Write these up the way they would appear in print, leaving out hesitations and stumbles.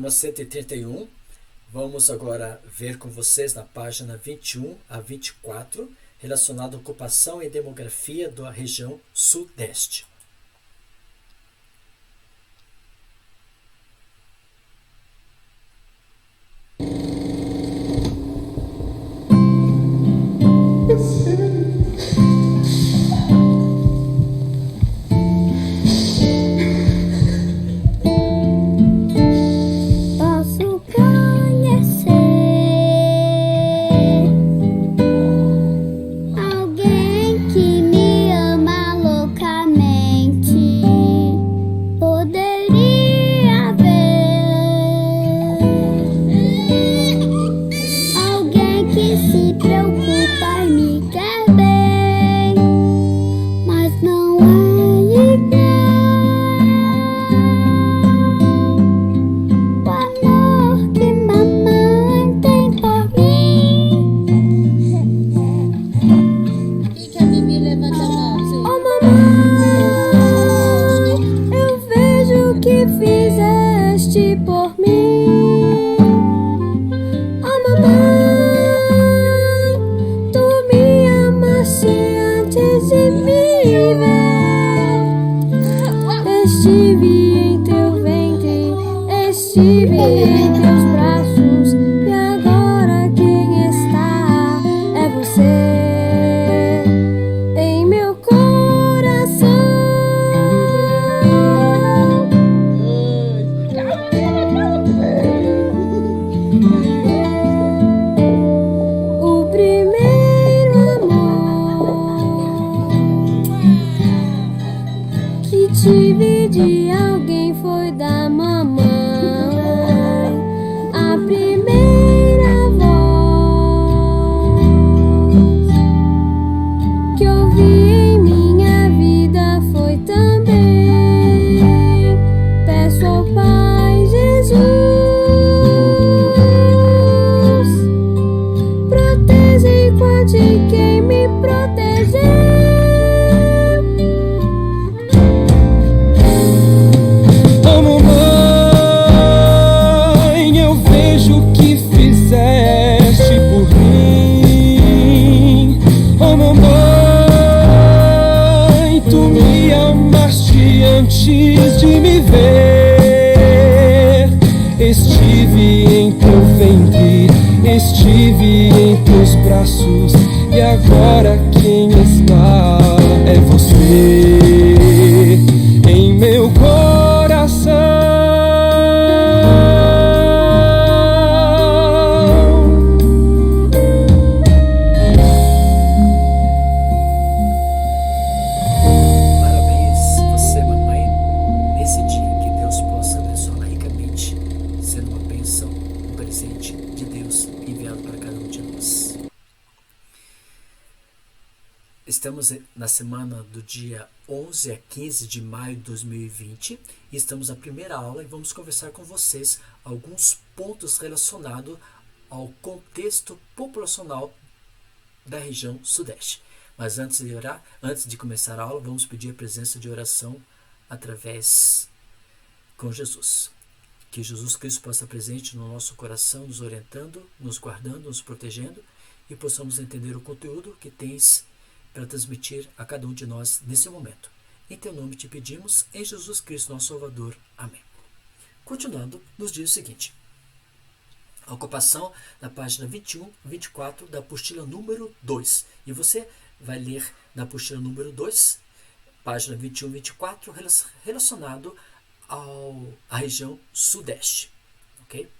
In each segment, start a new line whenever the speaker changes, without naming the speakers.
turma 131. Vamos agora ver com vocês na página 21 a 24, relacionado à ocupação e demografia da região Sudeste.
Estive em teus braços e agora quem está é você em meu coração. O primeiro amor que tive de alguém foi da mamãe. Antes de me ver, estive em teu ventre, estive em teus braços, e agora quem está é você em meu coração.
Estamos na semana do dia 11 a 15 de maio de 2020 e estamos na primeira aula e vamos conversar com vocês alguns pontos relacionados ao contexto populacional da região Sudeste. Mas antes de orar, antes de começar a aula, vamos pedir a presença de oração através com Jesus. Que Jesus Cristo possa estar presente no nosso coração, nos orientando, nos guardando, nos protegendo e possamos entender o conteúdo que tens para transmitir a cada um de nós nesse momento. Em teu nome te pedimos, em Jesus Cristo, nosso Salvador. Amém. Continuando, nos diz o seguinte. A ocupação na página 21, 24 da apostila número 2. E você vai ler na apostila número 2, página 21, 24, relacionado à região Sudeste. Ok?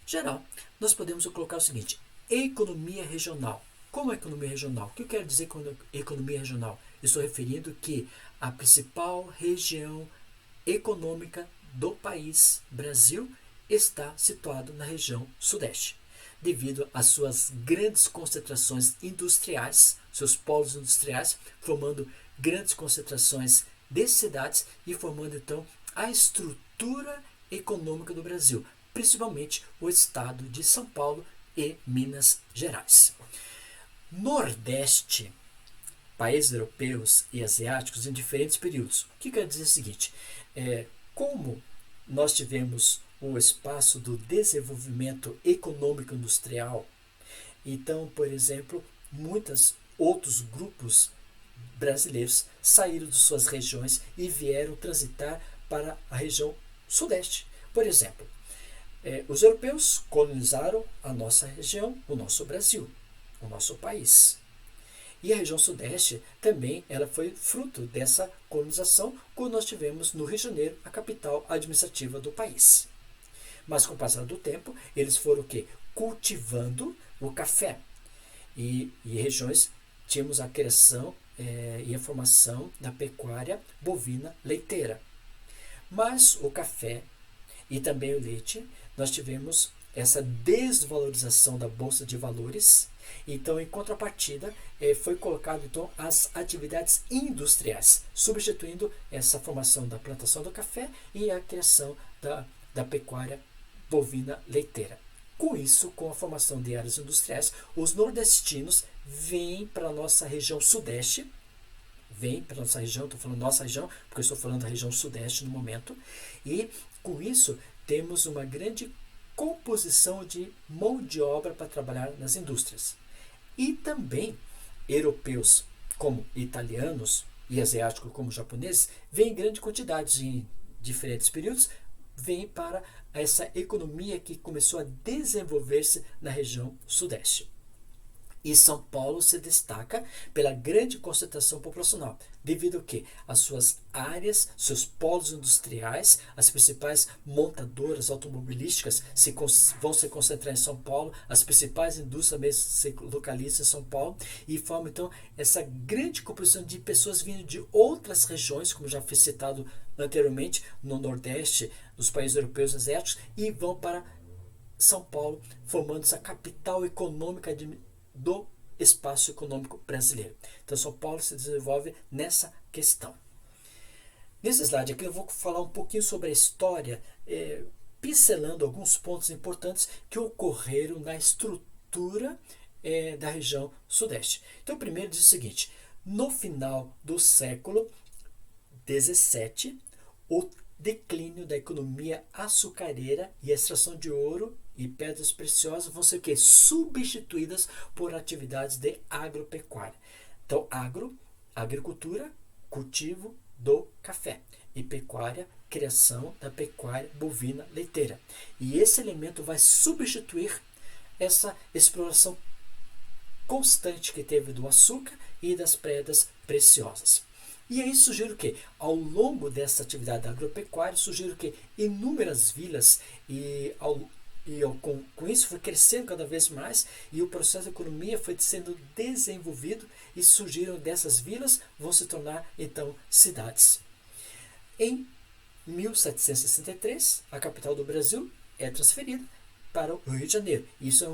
Geral, nós podemos colocar o seguinte. Economia regional. Como a economia regional? O que eu quero dizer com economia regional? Estou referindo que a principal região econômica do país, Brasil, está situada na região Sudeste, devido às suas grandes concentrações industriais, seus polos industriais, formando grandes concentrações de cidades e formando, então, a estrutura econômica do Brasil, principalmente o estado de São Paulo e Minas Gerais. Nordeste, países europeus e asiáticos em diferentes períodos. O que quer dizer o seguinte? Como nós tivemos o espaço do desenvolvimento econômico industrial. Então, por exemplo, muitos outros grupos brasileiros saíram de suas regiões e vieram transitar para a região sudeste. Por exemplo, os europeus colonizaram a nossa região, o nosso Brasil, o nosso país. E a região sudeste também ela foi fruto dessa colonização, quando nós tivemos no Rio de Janeiro a capital administrativa do país. Mas com o passar do tempo, eles foram o quê? Cultivando o café. E regiões tínhamos a criação e a formação da pecuária bovina leiteira. Mas o café e também o leite, nós tivemos essa desvalorização da Bolsa de Valores. Então, em contrapartida, foi colocado então as atividades industriais, substituindo essa formação da plantação do café e a criação da pecuária bovina leiteira. Com isso, com a formação de áreas industriais, os nordestinos vêm para a nossa região sudeste, estou falando nossa região, porque eu estou falando da região sudeste no momento, e com isso temos uma grande composição de mão de obra para trabalhar nas indústrias. E também europeus, como italianos, e asiáticos, como japoneses, vêm em grande quantidade em diferentes períodos, vêm para essa economia que começou a desenvolver-se na região sudeste. E São Paulo se destaca pela grande concentração populacional, devido ao que? As suas áreas, seus polos industriais, as principais montadoras automobilísticas vão se concentrar em São Paulo, as principais indústrias mesmo se localizam em São Paulo, e formam então essa grande composição de pessoas vindo de outras regiões, como já foi citado anteriormente, no Nordeste, dos países europeus e asiáticos, e vão para São Paulo, formando essa capital econômica do espaço econômico brasileiro. Então, São Paulo se desenvolve nessa questão. Nesse slide aqui eu vou falar um pouquinho sobre a história, pincelando alguns pontos importantes que ocorreram na estrutura da região sudeste. Então, primeiro diz o seguinte: no final do século XVII, o declínio da economia açucareira e a extração de ouro e pedras preciosas vão ser o quê? Substituídas por atividades de agropecuária. Então, agricultura, cultivo do café, e pecuária, criação da pecuária bovina leiteira. E esse elemento vai substituir essa exploração constante que teve do açúcar e das pedras preciosas. E aí surgiram o quê? Ao longo dessa atividade agropecuária, surgiram o quê? Inúmeras vilas com isso foi crescendo cada vez mais e o processo da economia foi sendo desenvolvido e surgiram dessas vilas, vão se tornar então cidades. Em 1763, a capital do Brasil é transferida para o Rio de Janeiro. Isso é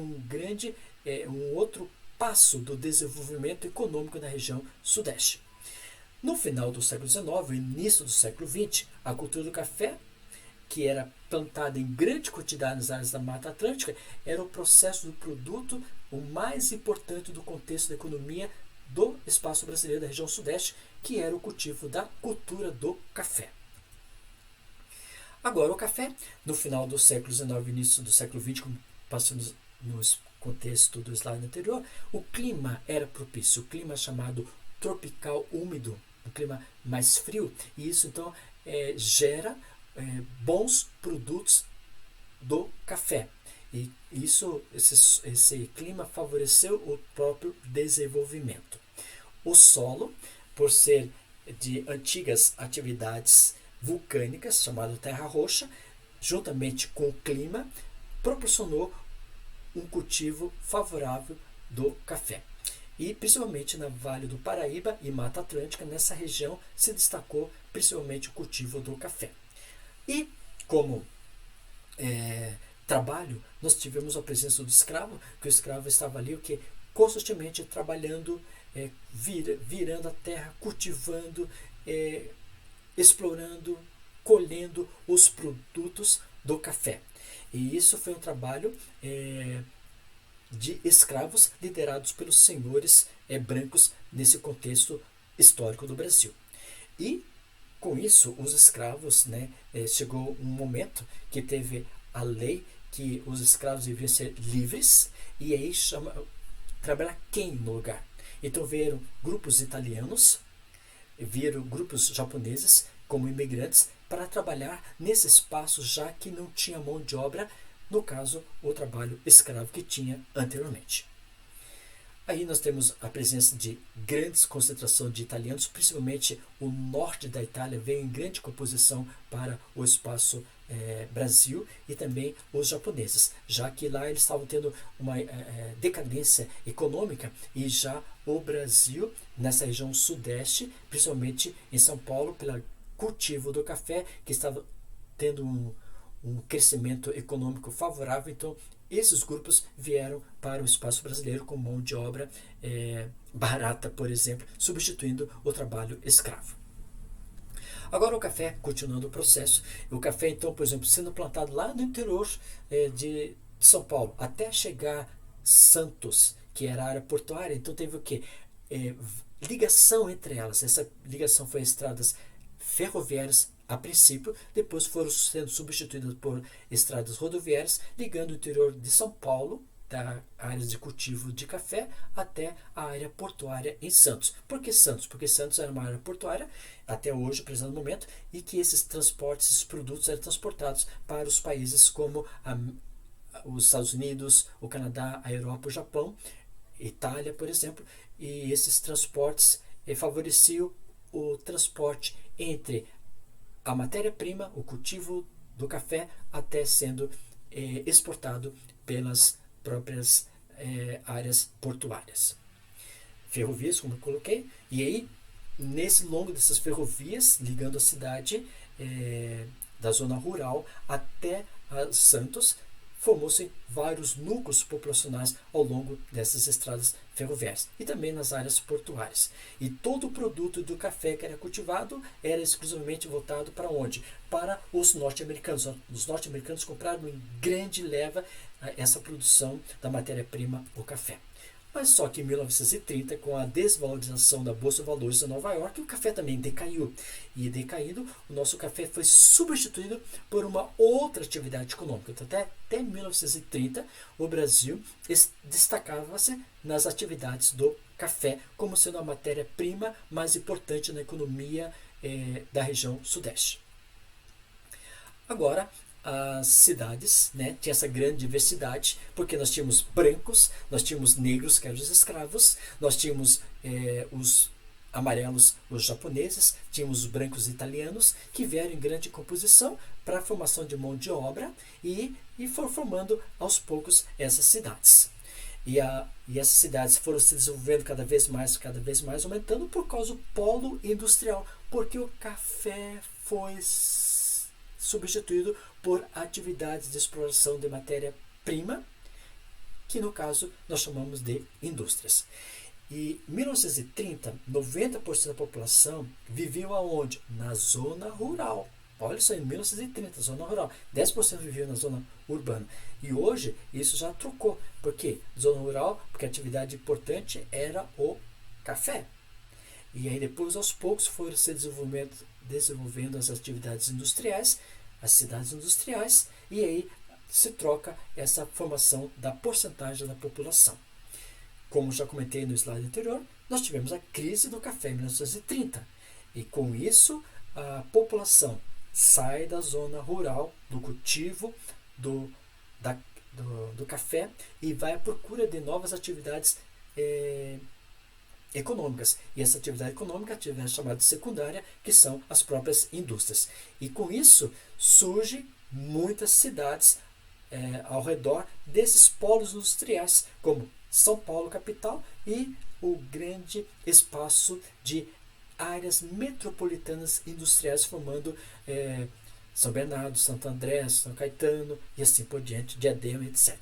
um outro passo do desenvolvimento econômico na região sudeste. No final do século XIX e início do século XX, a cultura do café, que era plantada em grande quantidade nas áreas da Mata Atlântica, era o processo do produto o mais importante do contexto da economia do espaço brasileiro da região sudeste, que era o cultivo da cultura do café. Agora, o café, no final do século XIX e início do século XX, como passamos no contexto do slide anterior, o clima era propício, o clima chamado tropical úmido, um clima mais frio, e isso então gera bons produtos do café. E esse clima favoreceu o próprio desenvolvimento. O solo, por ser de antigas atividades vulcânicas, chamado terra roxa, juntamente com o clima, proporcionou um cultivo favorável do café. E principalmente na Vale do Paraíba e Mata Atlântica, nessa região se destacou principalmente o cultivo do café. E como trabalho, nós tivemos a presença do escravo, que o escravo estava ali constantemente trabalhando, virando a terra, cultivando, explorando, colhendo os produtos do café. E isso foi um trabalho de escravos liderados pelos senhores brancos nesse contexto histórico do Brasil. E com isso, os escravos, chegou um momento que teve a lei que os escravos deviam ser livres, e aí trabalhar quem no lugar? Então vieram grupos italianos, viram grupos japoneses como imigrantes para trabalhar nesse espaço, já que não tinha mão de obra, no caso, o trabalho escravo que tinha anteriormente. Aí nós temos a presença de grandes concentrações de italianos, principalmente o norte da Itália veio em grande composição para o espaço Brasil, e também os japoneses, já que lá eles estavam tendo uma decadência econômica, e já o Brasil, nessa região sudeste, principalmente em São Paulo, pelo cultivo do café, que estava tendo um crescimento econômico favorável, então esses grupos vieram para o espaço brasileiro com mão de obra barata, por exemplo, substituindo o trabalho escravo. Agora o café, continuando o processo, o café então, por exemplo, sendo plantado lá no interior de São Paulo, até chegar Santos, que era a área portuária, então teve o quê? Ligação entre elas, essa ligação foi estradas ferroviárias a princípio, depois foram sendo substituídas por estradas rodoviárias, ligando o interior de São Paulo, da área de cultivo de café, até a área portuária em Santos. Por que Santos? Porque Santos era uma área portuária, até hoje, presente no momento, e que esses transportes, esses produtos eram transportados para os países como os Estados Unidos, o Canadá, a Europa, o Japão, Itália, por exemplo, e esses transportes favoreciam o transporte entre a matéria-prima, o cultivo do café, até sendo exportado pelas próprias áreas portuárias. Ferrovias, como eu coloquei, e aí, nesse longo dessas ferrovias, ligando a cidade da zona rural até Santos, formou-se vários núcleos populacionais ao longo dessas estradas ferroviárias e também nas áreas portuárias. E todo o produto do café que era cultivado era exclusivamente voltado para onde? Para os norte-americanos. Os norte-americanos compraram em grande leva essa produção da matéria-prima, o café. Mas só que em 1930, com a desvalorização da Bolsa de Valores de Nova York, o café também decaiu. E decaindo, o nosso café foi substituído por uma outra atividade econômica. Então, até 1930, o Brasil destacava-se nas atividades do café, como sendo a matéria-prima mais importante na economia da região sudeste. Agora, as cidades, tinha essa grande diversidade, porque nós tínhamos brancos, nós tínhamos negros, que eram os escravos, nós tínhamos os amarelos, os japoneses, tínhamos os brancos italianos, que vieram em grande composição para a formação de mão de obra e foram formando aos poucos essas cidades. E essas cidades foram se desenvolvendo cada vez mais, aumentando por causa do polo industrial, porque o café foi substituído por atividades de exploração de matéria-prima, que no caso nós chamamos de indústrias. E em 1930, 90% da população vivia aonde? Na zona rural. Olha isso aí, em 1930, zona rural. 10% vivia na zona urbana. E hoje isso já trocou. Por quê? Zona rural, porque a atividade importante era o café. E aí depois, aos poucos, foram se desenvolvendo as atividades industriais, as cidades industriais, e aí se troca essa formação da porcentagem da população. Como já comentei no slide anterior, nós tivemos a crise do café em 1930. E com isso, a população sai da zona rural, do cultivo do café, e vai à procura de novas atividades econômicas. E essa atividade econômica, a atividade chamada de secundária, que são as próprias indústrias. E com isso surgem muitas cidades ao redor desses polos industriais, como São Paulo, capital, e o grande espaço de áreas metropolitanas industriais, formando São Bernardo, Santo André, São Caetano e assim por diante, Diadema, etc.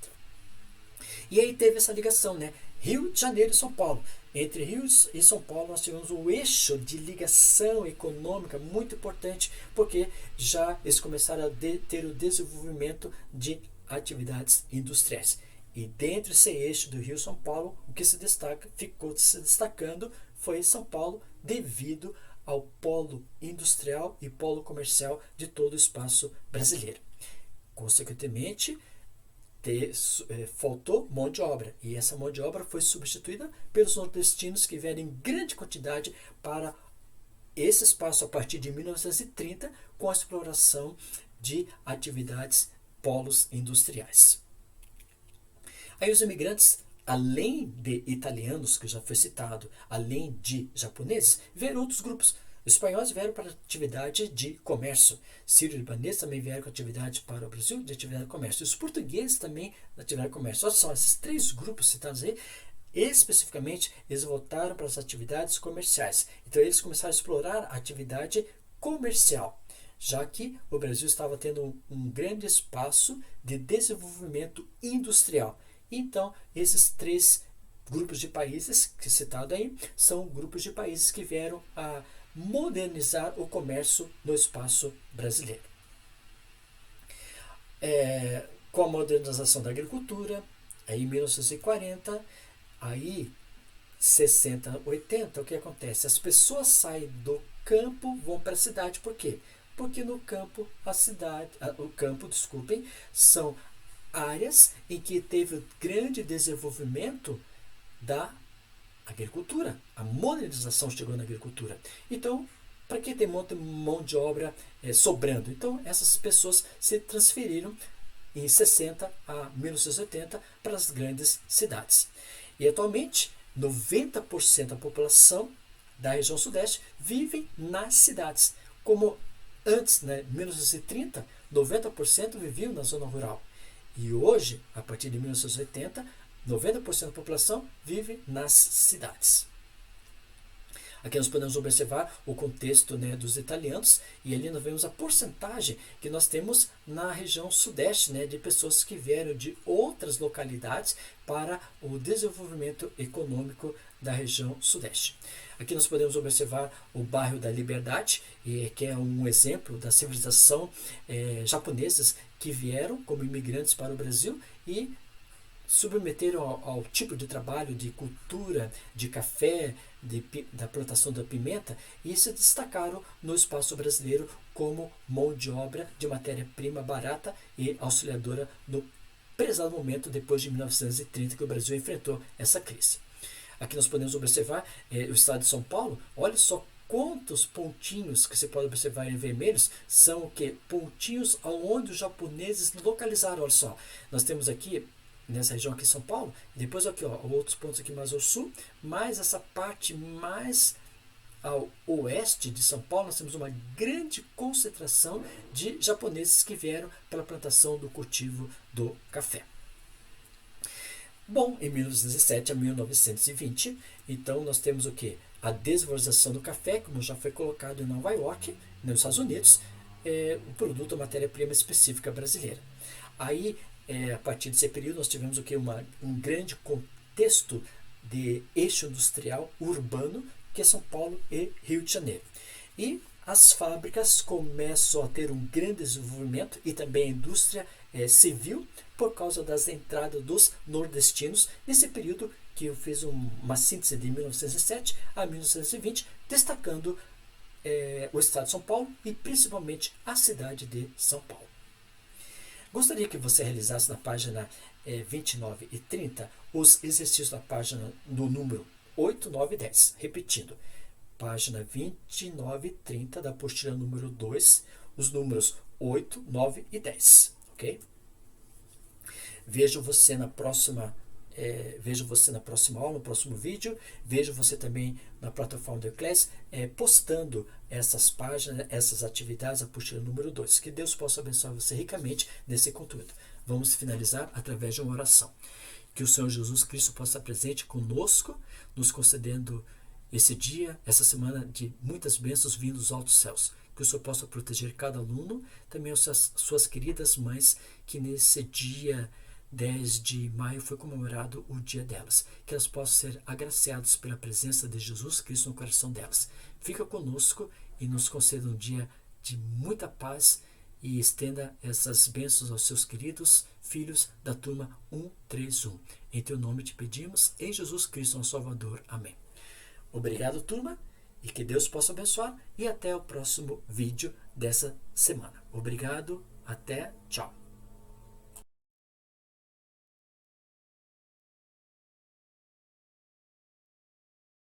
E aí teve essa ligação, Rio de Janeiro e São Paulo. Entre Rio e São Paulo nós tivemos um eixo de ligação econômica muito importante, porque já eles começaram a ter o desenvolvimento de atividades industriais. E dentro desse eixo do Rio e São Paulo, o que ficou se destacando foi São Paulo, devido ao polo industrial e polo comercial de todo o espaço brasileiro. Consequentemente, faltou mão de obra, e essa mão de obra foi substituída pelos nordestinos que vieram em grande quantidade para esse espaço a partir de 1930, com a exploração de atividades polos industriais. Aí os imigrantes, além de italianos, que já foi citado, além de japoneses, vieram outros grupos. Os espanhóis vieram para atividade de comércio. Sírio-libaneses também vieram com atividade para o Brasil, de atividade de comércio. E os portugueses também de atividade de comércio. Olha só, esses 3 grupos citados aí, especificamente, eles voltaram para as atividades comerciais. Então, eles começaram a explorar a atividade comercial, já que o Brasil estava tendo um grande espaço de desenvolvimento industrial. Então, esses 3 grupos de países que citados aí são grupos de países que vieram a modernizar o comércio no espaço brasileiro. Com a modernização da agricultura, aí em 1940, aí 60, 80, o que acontece? As pessoas saem do campo, vão para a cidade. Por quê? Porque no campo, são áreas em que teve grande desenvolvimento da agricultura. A modernização chegou na agricultura. Então, para que ter mão de obra sobrando? Então, essas pessoas se transferiram em 60 a 1980 para as grandes cidades. E atualmente, 90% da população da região sudeste vivem nas cidades. Como antes, em 1930, 90% viviam na zona rural. E hoje, a partir de 1980, 90% da população vive nas cidades. Aqui nós podemos observar o contexto dos italianos, e ali nós vemos a porcentagem que nós temos na região sudeste, de pessoas que vieram de outras localidades para o desenvolvimento econômico da região sudeste. Aqui nós podemos observar o bairro da Liberdade, que é um exemplo da civilização japonesas que vieram como imigrantes para o Brasil e submeteram ao tipo de trabalho de cultura, de café, da plantação da pimenta, e se destacaram no espaço brasileiro como mão de obra de matéria-prima barata e auxiliadora no pesado momento depois de 1930, que o Brasil enfrentou essa crise. Aqui nós podemos observar o estado de São Paulo. Olha só quantos pontinhos que você pode observar em vermelhos são o que? Pontinhos onde os japoneses localizaram. Olha só, nós temos aqui nessa região aqui em São Paulo, e depois aqui, outros pontos aqui mais ao sul, mais essa parte mais ao oeste de São Paulo, nós temos uma grande concentração de japoneses que vieram para a plantação do cultivo do café. Bom, em 1917 a 1920, então nós temos o que? A desvalorização do café, como já foi colocado em Nova York, nos Estados Unidos, o produto, a matéria-prima específica brasileira. Aí, a partir desse período, nós tivemos o que? Um grande contexto de eixo industrial urbano, que é São Paulo e Rio de Janeiro. E as fábricas começam a ter um grande desenvolvimento, e também a indústria civil, por causa das entradas dos nordestinos, nesse período que eu fiz uma síntese de 1907 a 1920, destacando o estado de São Paulo e principalmente a cidade de São Paulo. Gostaria que você realizasse na página 29 e 30 os exercícios da página do número 8, 9 e 10. Repetindo, página 29 e 30 da apostila número 2, os números 8, 9 e 10. Ok? Vejo você na próxima aula, no próximo vídeo. Vejo você também na plataforma do Eclass, postando essas páginas, essas atividades, a apostila número 2. Que Deus possa abençoar você ricamente nesse conteúdo. Vamos finalizar através de uma oração. Que o Senhor Jesus Cristo possa estar presente conosco, nos concedendo esse dia, essa semana de muitas bênçãos vindo dos altos céus. Que o Senhor possa proteger cada aluno, também as suas queridas mães, que nesse dia 10 de maio foi comemorado o dia delas. Que elas possam ser agraciadas pela presença de Jesus Cristo no coração delas. Fica conosco e nos conceda um dia de muita paz e estenda essas bênçãos aos seus queridos filhos da turma 131. Em teu nome te pedimos, em Jesus Cristo, nosso Salvador. Amém. Obrigado, turma, e que Deus possa abençoar, e até o próximo vídeo dessa semana. Obrigado, até, tchau.